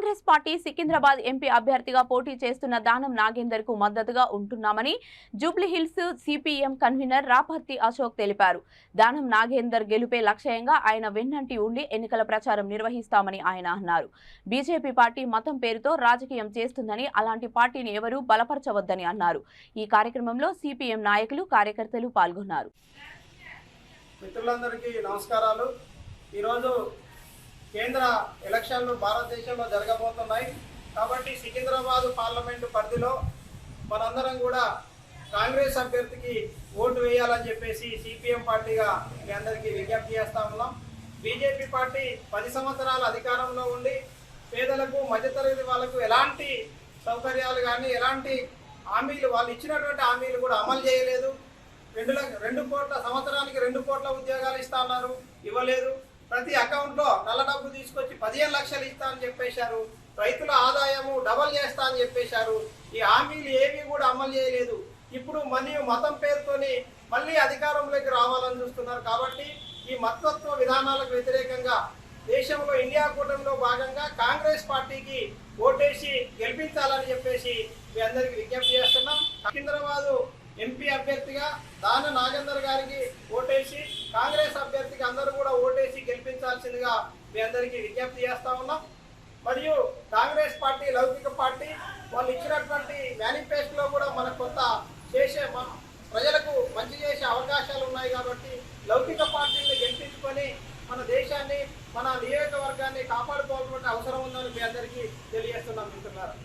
Congress party Secunderabad MP అభ్యర్థిగా పోటీ చేస్తున్న దానం నాగేందర్ కు మద్దతుగా ఉంటున్నామని జూబ్లీహిల్స్ సిపిఎం కన్వీనర్ రాపర్తి అశోక్ తెలిపారు. దానం నాగేందర్ గెలుపే లక్ష్యంగా ఆయన వెన్నంటి ఉండి ఎన్నికల ప్రచారం నిర్వహిస్తామని ఆయన అన్నారు. బీజేపీ పార్టీ మతం పేరుతో రాజకీయం చేస్తుందని, అలాంటి పార్టీని ఎవరూ బలపరచవద్దని అన్నారు. ఈ కార్యక్రమంలో సిపిఎం నాయకులు, కార్యకర్తలు పాల్గొన్నారు. మిత్రులందరికీ నమస్కారాలు. ఈరోజు కేంద్ర ఎలక్షన్లు భారతదేశంలో జరగబోతున్నాయి కాబట్టి సికింద్రాబాద్ పార్లమెంటు పరిధిలో మనందరం కూడా కాంగ్రెస్ అభ్యర్థికి ఓటు వేయాలని చెప్పేసి సిపిఎం పార్టీగా మీ అందరికీ విజ్ఞప్తి చేస్తా ఉన్నాం. బీజేపీ పార్టీ 10 సంవత్సరాల అధికారంలో ఉండి పేదలకు, మధ్యతరగతి వాళ్లకు ఎలాంటి సౌకర్యాలు కానీ, ఎలాంటి హామీలు, వాళ్ళు ఇచ్చినటువంటి హామీలు కూడా అమలు చేయలేదు. 2 కోట్ల సంవత్సరానికి 2 కోట్ల ఉద్యోగాలు ఇస్తా అన్నారు, ఇవ్వలేదు. ప్రతి అకౌంట్లో నల్ల డబ్బు తీసుకొచ్చి 15 లక్షలు ఇస్తా అని చెప్పేశారు. రైతుల ఆదాయము డబల్ చేస్తా అని చెప్పేశారు. ఈ హామీలు ఏమీ కూడా అమలు చేయలేదు. ఇప్పుడు మతం పేరుతోని మళ్ళీ అధికారంలోకి రావాలని చూస్తున్నారు. కాబట్టి ఈ మతత్వ విధానాలకు వ్యతిరేకంగా దేశంలో ఇండియా కూటమిలో భాగంగా కాంగ్రెస్ పార్టీకి ఓటేసి గెలిపించాలని చెప్పేసి మీ అందరికి విజ్ఞప్తి చేస్తున్నాం. సికింద్రాబాద్ ఎంపీ అభ్యర్థిగా దాన నాగేందర్ గారికి ఓటేసి, కాంగ్రెస్ అభ్యర్థికి అందరూ కూడా ఓటేసి గెలిపించాల్సిందిగా మీ అందరికీ విజ్ఞప్తి చేస్తా ఉన్నాం. మరియు కాంగ్రెస్ పార్టీ లౌకిక పార్టీ, వాళ్ళు ఇచ్చినటువంటి మేనిఫెస్టోలో కూడా మన కొంత చేసే, ప్రజలకు మంచి చేసే అవకాశాలు ఉన్నాయి. కాబట్టి లౌకిక పార్టీని గెలిపించుకొని మన దేశాన్ని, మన నియోజకవర్గాన్ని కాపాడుకోవాల్సిన అవసరం ఉందని మీ అందరికీ తెలియజేస్తున్నాం మిత్రులారా.